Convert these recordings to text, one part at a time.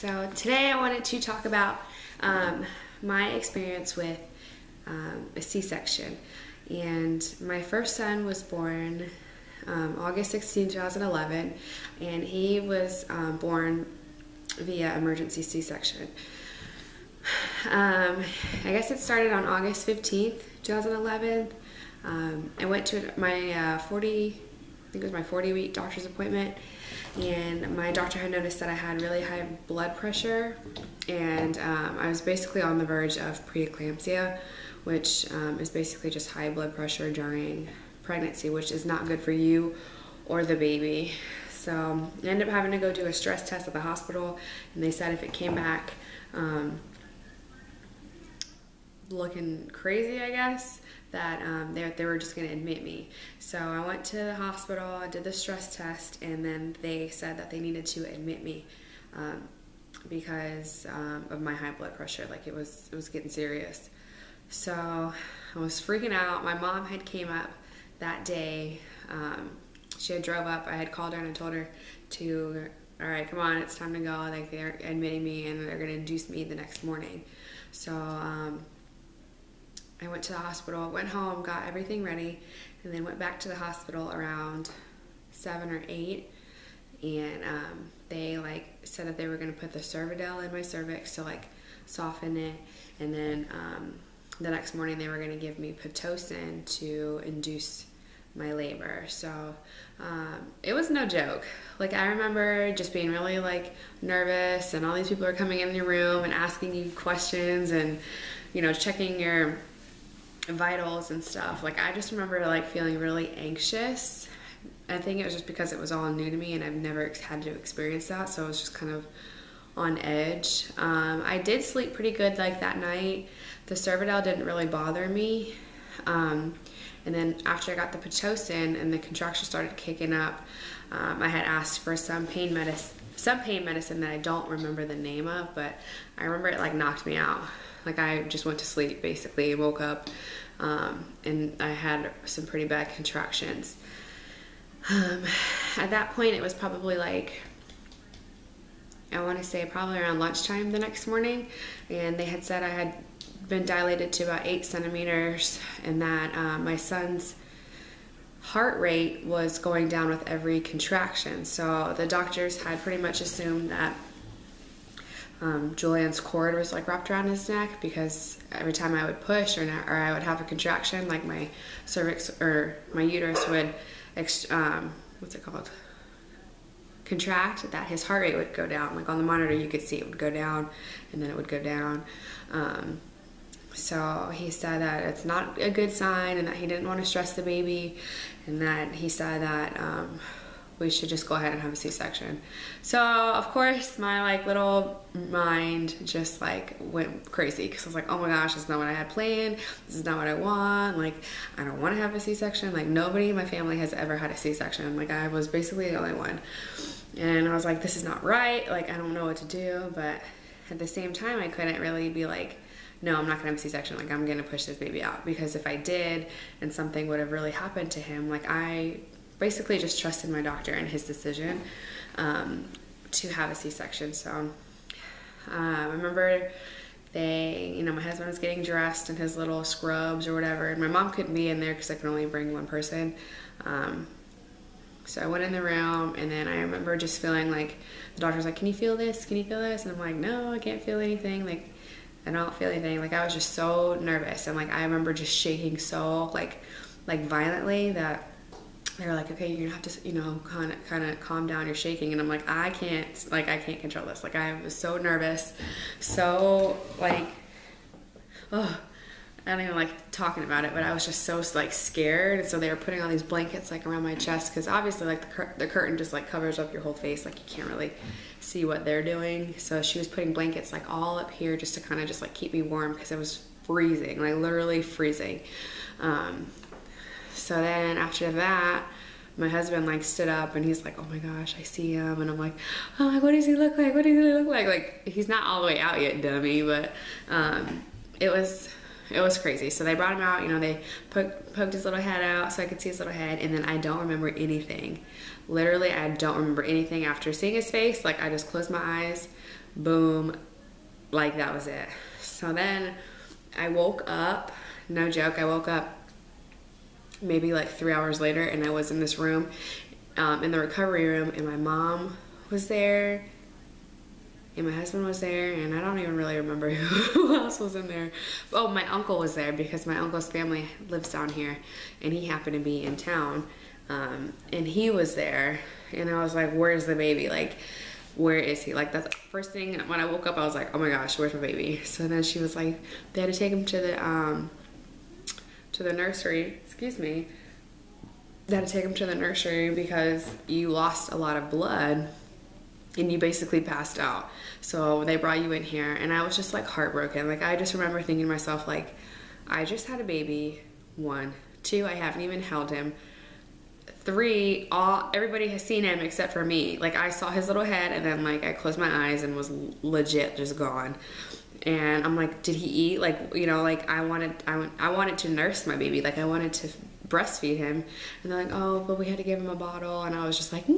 So today I wanted to talk about my experience with a C-section. And my first son was born August 16, 2011, and he was born via emergency C-section. I guess it started on August 15th, 2011. I went to my 40-week doctor's appointment, and my doctor had noticed that I had really high blood pressure, and I was basically on the verge of preeclampsia, which is basically just high blood pressure during pregnancy, which is not good for you or the baby. So I ended up having to go do a stress test at the hospital, and they said if it came back looking crazy, I guess, that they were just going to admit me. So I went to the hospital, I did the stress test, and then they said that they needed to admit me because of my high blood pressure. Like it was getting serious. So I was freaking out. My mom had came up that day. She had drove up. I had called her and I told her to, all right, come on, it's time to go. Like they're admitting me and they're going to induce me the next morning. So I went to the hospital, went home, got everything ready, and then went back to the hospital around 7 or 8. And they said that they were going to put the Cervidil in my cervix to soften it, and then the next morning they were going to give me Pitocin to induce my labor. So it was no joke. I remember just being really nervous, and all these people are coming in your room and asking you questions and checking your vitals and stuff. I just remember feeling really anxious. I think it was just because it was all new to me and I've never had to experience that, so I was just kind of on edge. I did sleep pretty good that night. The Cervidil didn't really bother me. And then after I got the Pitocin and the contractions started kicking up, I had asked for some pain medicine that I don't remember the name of, but I remember it knocked me out. I just went to sleep basically, woke up, and I had some pretty bad contractions. At that point it was probably I want to say probably around lunchtime the next morning, and they had said I had been dilated to about 8 centimeters, and that my son's heart rate was going down with every contraction. So the doctors had pretty much assumed that Julian's cord was wrapped around his neck, because every time I would push or I would have a contraction, my cervix or my uterus would contract, that his heart rate would go down. On the monitor you could see it would go down, and then it would go down. So he said that it's not a good sign, and that he didn't want to stress the baby, and that he said that we should just go ahead and have a C-section. So of course my little mind just went crazy, because I was oh my gosh, this is not what I had planned, this is not what I want, I don't want to have a C-section. Nobody in my family has ever had a C-section. I was basically the only one, and I was this is not right, I don't know what to do. But at the same time I couldn't really be no, I'm not gonna have a C-section. I'm gonna push this baby out, because if I did and something would have really happened to him, I basically just trusted my doctor and his decision to have a C-section. So I remember my husband was getting dressed in his little scrubs or whatever, and my mom couldn't be in there because I could only bring one person. So I went in the room, and then I remember just feeling the doctor's can you feel this? Can you feel this? And I'm no, I can't feel anything. I don't feel anything. I was just so nervous, and I remember just shaking so violently that they were okay, you're gonna have to kind of calm down, you're shaking. And I'm I can't control this. I was so nervous, so oh, I don't even like talking about it, but I was just so scared. And so they were putting all these blankets around my chest, because obviously the curtain just covers up your whole face, you can't really see what they're doing. So she was putting blankets all up here just to kind of just keep me warm, because it was freezing, literally freezing. So then after that, my husband stood up, and he's oh my gosh, I see him. And I'm oh, what does he look like? What does he look like? He's not all the way out yet, dummy. But it was crazy. So they brought him out, they poked his little head out so I could see his little head, and then I don't remember anything. Literally, I don't remember anything after seeing his face. Like, I just closed my eyes, boom, like that was it. So then I woke up, no joke, I woke up maybe like 3 hours later, and I was in this room, in the recovery room, and my mom was there, and my husband was there, and I don't even really remember who else was in there. Oh, my uncle was there because my uncle's family lives down here, and he happened to be in town, and he was there, and I was like, where's the baby? Like, where is he? Like, that's the first thing when I woke up, I was like, oh my gosh, where's my baby? So then she was like, they had to take him to the nursery, excuse me. They had to take him to the nursery because you lost a lot of blood and you basically passed out. So they brought you in here, and I was just like heartbroken. Like, I just remember thinking to myself, like, I just had a baby, 1. 2, I haven't even held him. 3, everybody has seen him except for me. Like, I saw his little head, and then like I closed my eyes and was legit just gone. And I'm like, did he eat? Like, you know, like I wanted to nurse my baby. Like, I wanted to breastfeed him. And they're like, oh, but we had to give him a bottle. And I was just like, no,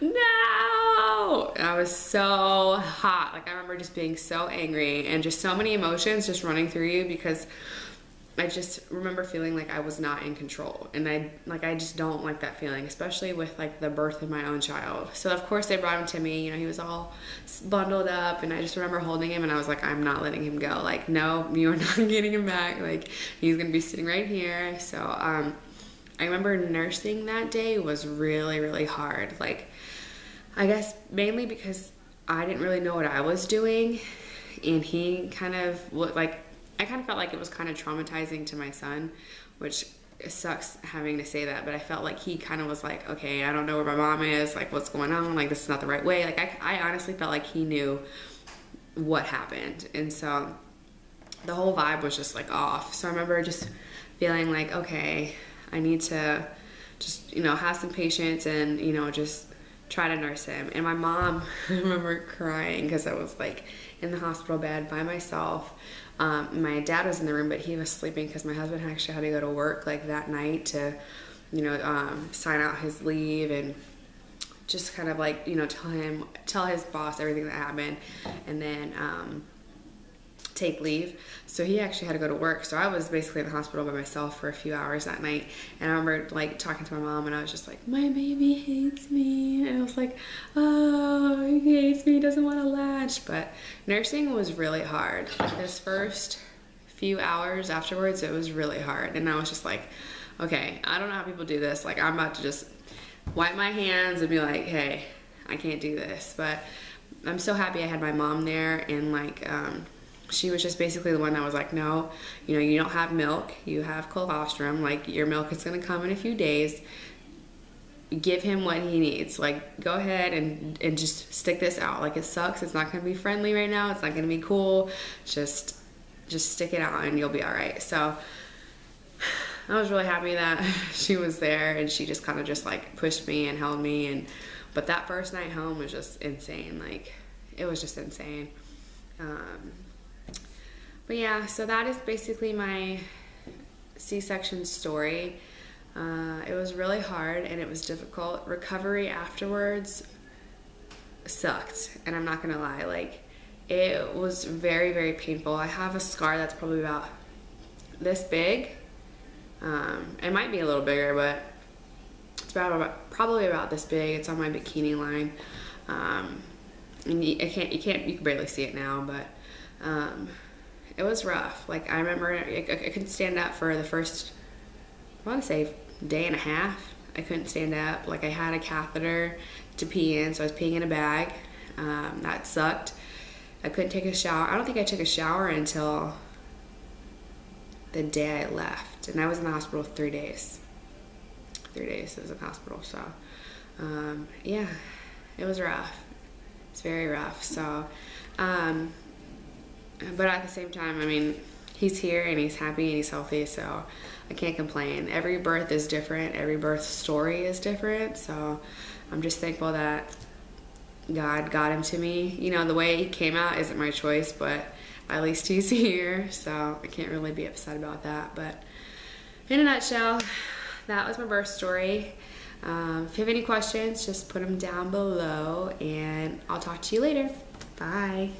no. And I was so hot. Like, I remember just being so angry and just so many emotions just running through you, because I just remember feeling like I was not in control, and I just don't like that feeling, especially with like the birth of my own child. So of course they brought him to me, you know, he was all bundled up, and I just remember holding him, and I was like, I'm not letting him go. Like, no, you are not getting him back. Like, he's gonna be sitting right here. So I remember nursing that day was really, really hard. Like, I guess mainly because I didn't really know what I was doing, and he kind of looked like, I kind of felt like it was kind of traumatizing to my son, which sucks having to say that, but I felt like he kind of was like, okay, I don't know where my mom is, like, what's going on, like, this is not the right way. Like, I honestly felt like he knew what happened, and so the whole vibe was just like off. So I remember just feeling like, okay, I need to just, you know, have some patience and, you know, just try to nurse him. And my mom, I remember crying because I was like in the hospital bed by myself. My dad was in the room, but he was sleeping because my husband actually had to go to work like that night to, you know, sign out his leave and just kind of like, you know, tell his boss everything that happened, and then take leave. So he actually had to go to work. So I was basically in the hospital by myself for a few hours that night. And I remember like talking to my mom, and I was just like, my baby hates me. And I was like, oh, he hates me, he doesn't want to latch. But nursing was really hard. Like, this first few hours afterwards, it was really hard. And I was just like, okay, I don't know how people do this. Like, I'm about to just wipe my hands and be like, hey, I can't do this. But I'm so happy I had my mom there, and like, she was just basically the one that was like, no, you know, you don't have milk, you have colostrum, like, your milk is gonna come in a few days. Give him what he needs. Like, go ahead and just stick this out. Like, it sucks, it's not gonna be friendly right now, it's not gonna be cool, just stick it out and you'll be all right. So I was really happy that she was there, and she just kind of just like pushed me and held me. But that first night home was just insane. Like, it was just insane. But yeah, so that is basically my C-section story. It was really hard and it was difficult. Recovery afterwards sucked, and I'm not gonna lie, like, it was very, very painful. I have a scar that's probably about this big. It might be a little bigger, but it's probably about this big. It's on my bikini line. And you can barely see it now, but it was rough. Like, I remember I couldn't stand up for the first, I want to say, day and a half. I couldn't stand up. Like, I had a catheter to pee in, so I was peeing in a bag. That sucked. I couldn't take a shower. I don't think I took a shower until the day I left, and I was in the hospital 3 days. 3 days I was in the hospital, so yeah, it was rough. It's very rough. So but at the same time, I mean, he's here and he's happy and he's healthy, so I can't complain. Every birth is different. Every birth story is different. So I'm just thankful that God got him to me. You know, the way he came out isn't my choice, but at least he's here. So I can't really be upset about that. But in a nutshell, that was my birth story. If you have any questions, just put them down below, and I'll talk to you later. Bye.